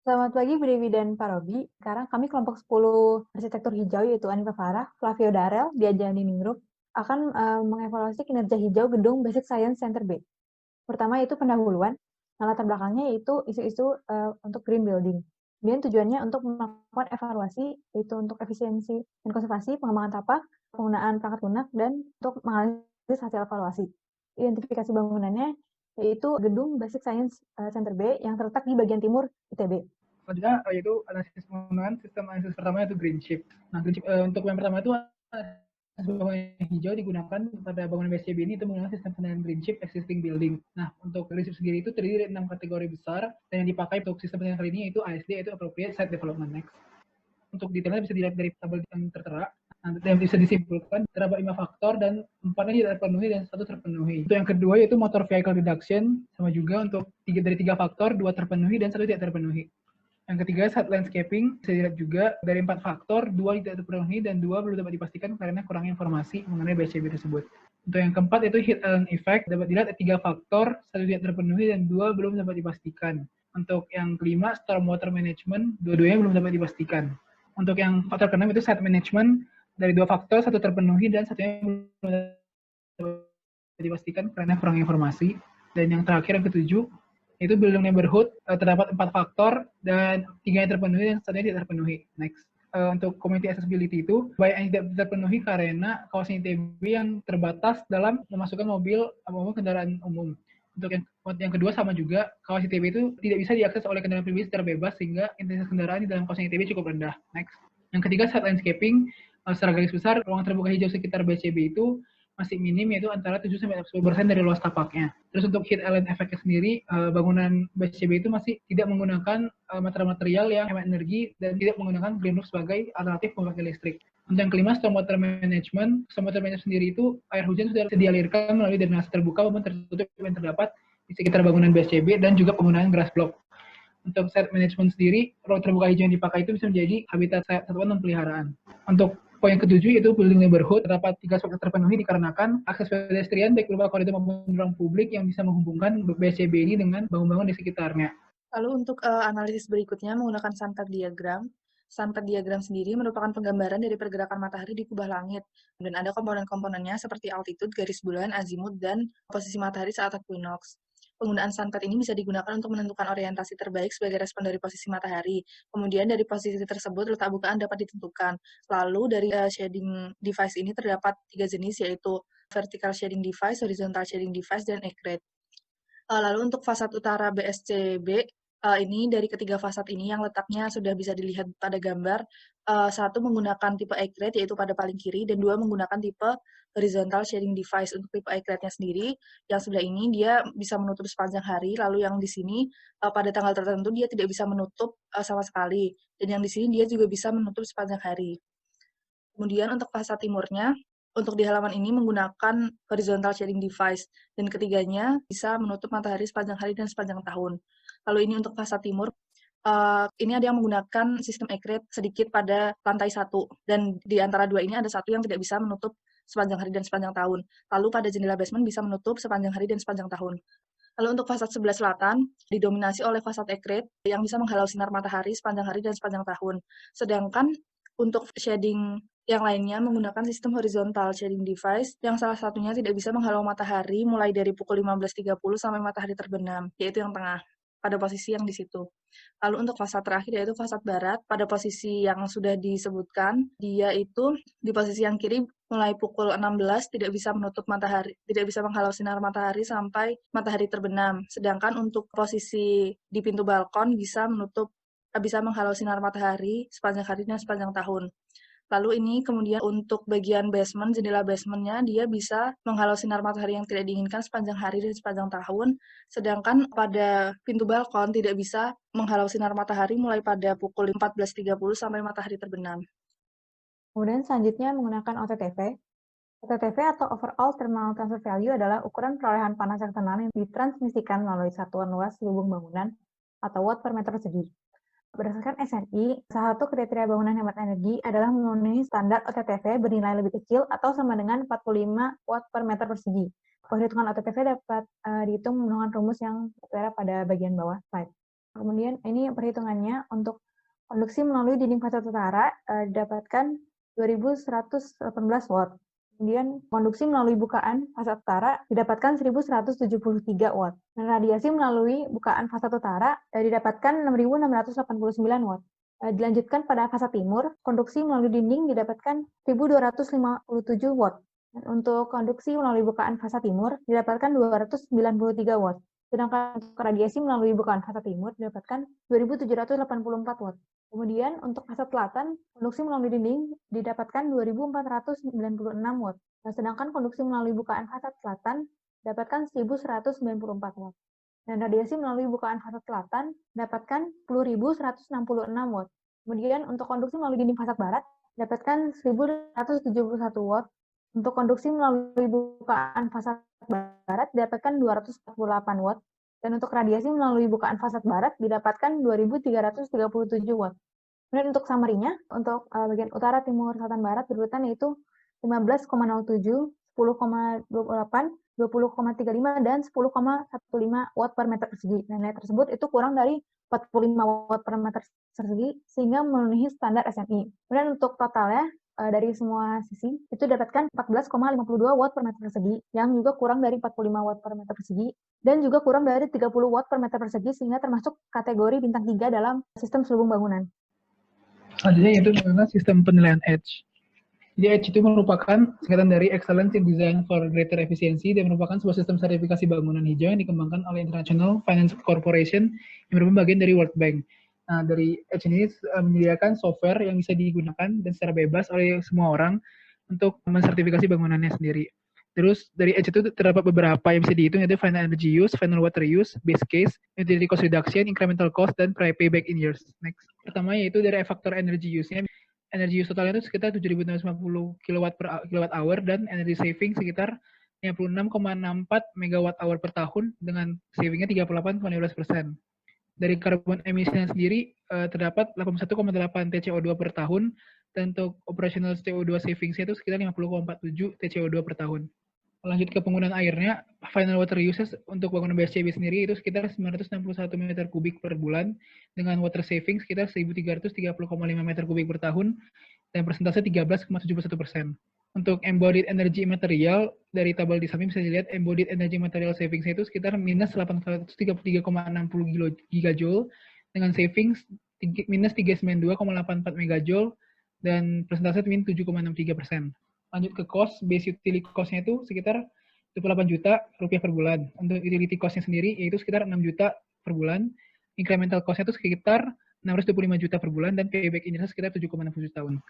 Selamat pagi Bu Dewi dan Pak Robi. Sekarang kami kelompok 10 arsitektur hijau yaitu Anifa Farah, Flavio Darel, Diajani Ningrum akan mengevaluasi kinerja hijau gedung Basic Science Center B. Pertama yaitu pendahuluan. Nah, latar belakangnya yaitu isu-isu untuk green building. Kemudian tujuannya untuk melakukan evaluasi yaitu untuk efisiensi dan konservasi, pengembangan tapak, penggunaan perangkat lunak, dan untuk menganalisis hasil evaluasi. Identifikasi bangunannya yaitu gedung Basic Science Center B yang terletak di bagian timur ITB. Selanjutnya yaitu analisis bangunan. Sistem analisis pertama itu green shift. Nah, green shift, untuk yang pertama itu bangunan hijau digunakan pada bangunan BSCB ini itu menggunakan sistem penilaian green shift existing building. Nah, untuk green shift sendiri itu terdiri dari 6 kategori besar dan yang dipakai untuk sistem penilaian kali ini yaitu ASD, yaitu Appropriate Site Development Next. Untuk detailnya bisa dilihat dari tabel yang tertera. Yang bisa disimpulkan terdapat 5 faktor dan 4-nya tidak terpenuhi dan 1 terpenuhi. Untuk yang kedua yaitu motor vehicle reduction, sama juga untuk dari 3 faktor 2 terpenuhi dan 1 tidak terpenuhi. Yang ketiga, site landscaping, bisa dilihat juga dari 4 faktor, 2 tidak terpenuhi dan 2 belum dapat dipastikan karena kurangnya informasi mengenai BSCB tersebut. Untuk yang keempat itu heat island effect, dapat dilihat ada 3 faktor, 1 tidak terpenuhi dan 2 belum dapat dipastikan. Untuk yang kelima, stormwater management, dua-duanya belum dapat dipastikan. Untuk yang faktor keenam itu site management, dari 2 faktor, 1 terpenuhi dan 1-nya belum dapat dipastikan karena kurang informasi. Dan yang terakhir, yang ketujuh, itu building neighborhood, terdapat 4 faktor dan 3-nya terpenuhi dan 1-nya tidak terpenuhi. Next. Untuk community accessibility itu banyak yang tidak terpenuhi karena kawasan ITB yang terbatas dalam memasukkan mobil kendaraan umum. Untuk yang kedua sama juga, kawasan ITB itu tidak bisa diakses oleh kendaraan pribadi secara bebas sehingga intensitas kendaraan di dalam kawasan ITB cukup rendah. Next. Yang ketiga, site landscaping. Secara garis besar, ruang terbuka hijau sekitar BCB itu masih minim, yaitu antara 7-10% dari luas tapaknya. Terus untuk heat island effect sendiri, bangunan BSCB itu masih tidak menggunakan material-material yang hemat energi dan tidak menggunakan green roof sebagai alternatif pembangkit listrik. Untuk yang kelima, stormwater management. Stormwater management sendiri itu air hujan sudah dialirkan melalui drainase terbuka maupun tertutup yang terdapat di sekitar bangunan BSCB dan juga penggunaan grass block. Untuk site management sendiri, ruang terbuka hijau yang dipakai itu bisa menjadi habitat satwa non peliharaan. Untuk poin ketujuh yaitu building neighborhood, terdapat 3 aspek terpenuhi dikarenakan akses pedestrian baik berupa koridor maupun ruang publik yang bisa menghubungkan BSCB ini dengan bangun-bangun di sekitarnya. Lalu untuk analisis berikutnya menggunakan sunset diagram. Sunset diagram sendiri merupakan penggambaran dari pergerakan matahari di kubah langit. Dan ada komponen-komponennya seperti altitude, garis bulan, azimut, dan posisi matahari saat equinox. Penggunaan sunset ini bisa digunakan untuk menentukan orientasi terbaik sebagai respon dari posisi matahari. Kemudian dari posisi tersebut letak bukaan dapat ditentukan. Lalu dari shading device ini terdapat 3 jenis yaitu vertical shading device, horizontal shading device, dan ecrate. Lalu untuk fasad utara BSCB, ini dari ketiga fasad ini yang letaknya sudah bisa dilihat pada gambar, 1 menggunakan tipe ecrate yaitu pada paling kiri dan 2 menggunakan tipe horizontal shading device. Untuk tipe ecrate-nya sendiri, yang sebelah ini dia bisa menutup sepanjang hari, lalu yang di sini pada tanggal tertentu dia tidak bisa menutup sama sekali, dan yang di sini dia juga bisa menutup sepanjang hari. Kemudian untuk fasad timurnya, untuk di halaman ini menggunakan horizontal shading device, dan ketiganya bisa menutup matahari sepanjang hari dan sepanjang tahun. Lalu ini untuk fasad timur, ini ada yang menggunakan sistem ecrate sedikit pada lantai 1, dan di antara 2 ini ada 1 yang tidak bisa menutup sepanjang hari dan sepanjang tahun. Lalu pada jendela basement bisa menutup sepanjang hari dan sepanjang tahun. Lalu untuk fasad sebelah selatan, didominasi oleh fasad ecrate yang bisa menghalau sinar matahari sepanjang hari dan sepanjang tahun. Sedangkan untuk shading yang lainnya menggunakan sistem horizontal shading device yang salah satunya tidak bisa menghalau matahari mulai dari pukul 15.30 sampai matahari terbenam, yaitu yang tengah, pada posisi yang di situ. Lalu untuk fasad terakhir yaitu fasad barat, pada posisi yang sudah disebutkan, dia itu di posisi yang kiri mulai pukul 16 tidak bisa menutup matahari, tidak bisa menghalau sinar matahari sampai matahari terbenam. Sedangkan untuk posisi di pintu balkon bisa menghalau sinar matahari sepanjang hari dan sepanjang tahun. Lalu ini kemudian untuk bagian basement, jendela basementnya dia bisa menghalau sinar matahari yang tidak diinginkan sepanjang hari dan sepanjang tahun, sedangkan pada pintu balkon tidak bisa menghalau sinar matahari mulai pada pukul 14.30 sampai matahari terbenam. Kemudian selanjutnya menggunakan OTTV. OTTV atau Overall Thermal Transfer Value adalah ukuran perolehan panas eksternal yang ditransmisikan melalui satuan luas lubung bangunan atau watt per meter persegi. Berdasarkan SNI, salah satu kriteria bangunan hemat energi adalah memenuhi standar OTTV bernilai lebih kecil atau sama dengan 45 watt per meter persegi. Perhitungan OTTV dapat dihitung menggunakan rumus yang tertera pada bagian bawah slide. Kemudian ini perhitungannya untuk konduksi melalui dinding fasad utara didapatkan 2118 watt. Kemudian konduksi melalui bukaan fasad utara didapatkan 1173 watt. Dan radiasi melalui bukaan fasad utara didapatkan 6689 watt. Dilanjutkan pada fasad timur, konduksi melalui dinding didapatkan 1257 watt. Dan untuk konduksi melalui bukaan fasad timur didapatkan 293 watt. Sedangkan untuk radiasi melalui bukaan fasad timur didapatkan 2784 watt. Kemudian untuk fasad selatan, konduksi melalui dinding didapatkan 2496 watt. Nah, sedangkan konduksi melalui bukaan fasad selatan didapatkan 1194 watt. Dan radiasi melalui bukaan fasad selatan dapatkan 10.166 watt. Kemudian untuk konduksi melalui dinding fasad barat dapatkan 1.171 watt. Untuk konduksi melalui bukaan fasad barat didapatkan 248 watt. Dan untuk radiasi melalui bukaan fasad barat didapatkan 2.337 watt. Kemudian untuk summary-nya, untuk bagian utara, timur, selatan, barat berurutan yaitu 15,07, 10,28, 20,35, dan 10,15 watt per meter persegi. Nah, nilai tersebut itu kurang dari 45 watt per meter persegi sehingga memenuhi standar SNI. Kemudian untuk totalnya dari semua sisi itu dapatkan 14,52 watt per meter persegi yang juga kurang dari 45 watt per meter persegi dan juga kurang dari 30 watt per meter persegi sehingga termasuk kategori bintang 3 dalam sistem selubung bangunan. Selanjutnya yaitu mengenai sistem penilaian EDGE. Jadi EDGE itu merupakan singkatan dari Excellence in Design for Greater Efficiency dan merupakan sebuah sistem sertifikasi bangunan hijau yang dikembangkan oleh International Finance Corporation yang merupakan bagian dari World Bank. Nah, dari EDGE ini menyediakan software yang bisa digunakan dan secara bebas oleh semua orang untuk mensertifikasi bangunannya sendiri. Terus dari EDGE itu terdapat beberapa yang bisa dihitung yaitu final energy use, final water use, base case, utility cost reduction, incremental cost, dan payback in years. Next. Pertama yaitu dari faktor energy use-nya. Energi use totalnya itu sekitar 7.950 kilowatt hour dan energy saving sekitar 56,64 megawatt hour per tahun dengan savingnya 38,15%. Dari carbon emission sendiri terdapat 81,8 TCO2 per tahun dan untuk operational CO2 savings itu sekitar 50,47 TCO2 per tahun. Lanjut ke penggunaan airnya, final water uses untuk bangunan BSCB sendiri itu sekitar 961 meter kubik per bulan dengan water saving sekitar 1.330,5 meter kubik per tahun dan persentase 13,71%. Untuk embodied energy material dari tabel di samping bisa dilihat embodied energy material savings itu sekitar minus 833,60 gigajoule dengan savings minus 392,84 megajoule dan persentase min 7,63%. Lanjut ke cost, base utility cost-nya itu sekitar 28 juta rupiah per bulan. Untuk utility cost-nya sendiri yaitu sekitar 6 juta per bulan. Incremental cost-nya itu sekitar 625 juta per bulan dan payback in sekitar 7,67 tahun.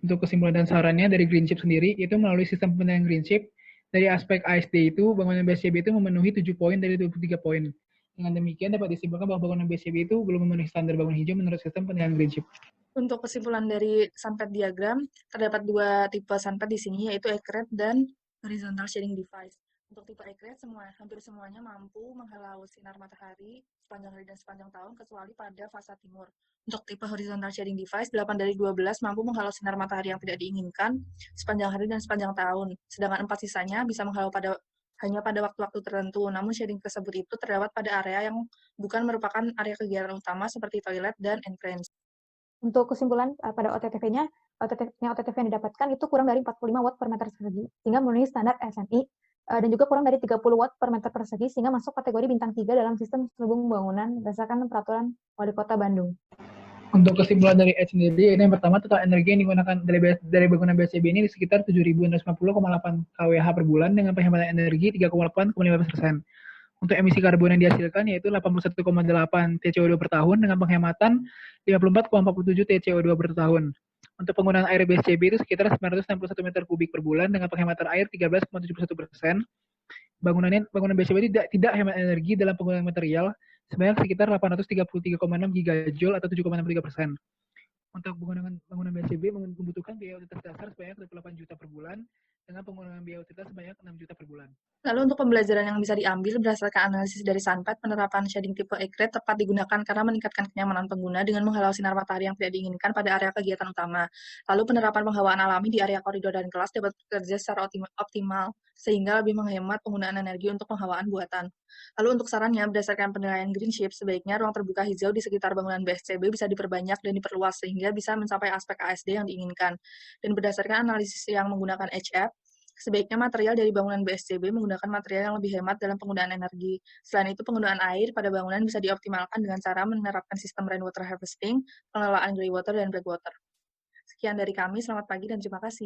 Untuk kesimpulan dan sarannya dari Greenchip sendiri itu melalui sistem penilaian Greenchip dari aspek ASD itu bangunan BSCB itu memenuhi 7 poin dari 23 poin. Dengan demikian dapat disimpulkan bahwa bangunan BSCB itu belum memenuhi standar bangunan hijau menurut sistem penilaian Greenchip. Untuk kesimpulan dari sunpad diagram, terdapat dua tipe sunpad di sini, yaitu accurate dan horizontal shading device. Untuk tipe accurate, hampir semuanya mampu menghalau sinar matahari sepanjang hari dan sepanjang tahun, kecuali pada fasad timur. Untuk tipe horizontal shading device, 8 dari 12 mampu menghalau sinar matahari yang tidak diinginkan sepanjang hari dan sepanjang tahun. Sedangkan 4 sisanya bisa menghalau hanya pada waktu-waktu tertentu, namun shading tersebut itu terdapat pada area yang bukan merupakan area kegiatan utama seperti toilet dan entrance. Untuk kesimpulan pada OTTV-nya, OTTV yang didapatkan itu kurang dari 45 watt per meter persegi, sehingga memenuhi standar SNI, dan juga kurang dari 30 watt per meter persegi, sehingga masuk kategori bintang 3 dalam sistem selubung bangunan berdasarkan peraturan Wali Kota Bandung. Untuk kesimpulan dari EDGE sendiri, ini yang pertama total energi yang digunakan dari bangunan BSCB ini sekitar 7.650,8 kWh per bulan dengan penghematan energi 3,8,15%. Untuk emisi karbon yang dihasilkan yaitu 81,8 TCO2 per tahun dengan penghematan 54,47 TCO2 per tahun. Untuk penggunaan air BSCB itu sekitar 961 meter kubik per bulan dengan penghematan air 13,71%. Bangunan BSCB tidak hemat energi dalam penggunaan material sebanyak sekitar 833,6 gigajoule atau 7,63%. Untuk bangunan BSCB membutuhkan biaya utilitas dasar sebanyak 28 juta per bulan dengan penggunaan biaya utilitas sebanyak 6 juta per bulan. Lalu untuk pembelajaran yang bisa diambil berdasarkan analisis dari Sunpad, penerapan shading tipe Ecred tepat digunakan karena meningkatkan kenyamanan pengguna dengan menghalau sinar matahari yang tidak diinginkan pada area kegiatan utama. Lalu penerapan penghawaan alami di area koridor dan kelas dapat bekerja secara optimal sehingga lebih menghemat penggunaan energi untuk penghawaan buatan. Lalu untuk sarannya, berdasarkan penilaian Greenship, sebaiknya ruang terbuka hijau di sekitar bangunan BSCB bisa diperbanyak dan diperluas sehingga bisa mencapai aspek ASD yang diinginkan. Dan berdasarkan analisis yang menggunakan HF, sebaiknya material dari bangunan BSCB menggunakan material yang lebih hemat dalam penggunaan energi. Selain itu, penggunaan air pada bangunan bisa dioptimalkan dengan cara menerapkan sistem rainwater harvesting, pengelolaan grey water, dan black water. Sekian dari kami, selamat pagi dan terima kasih.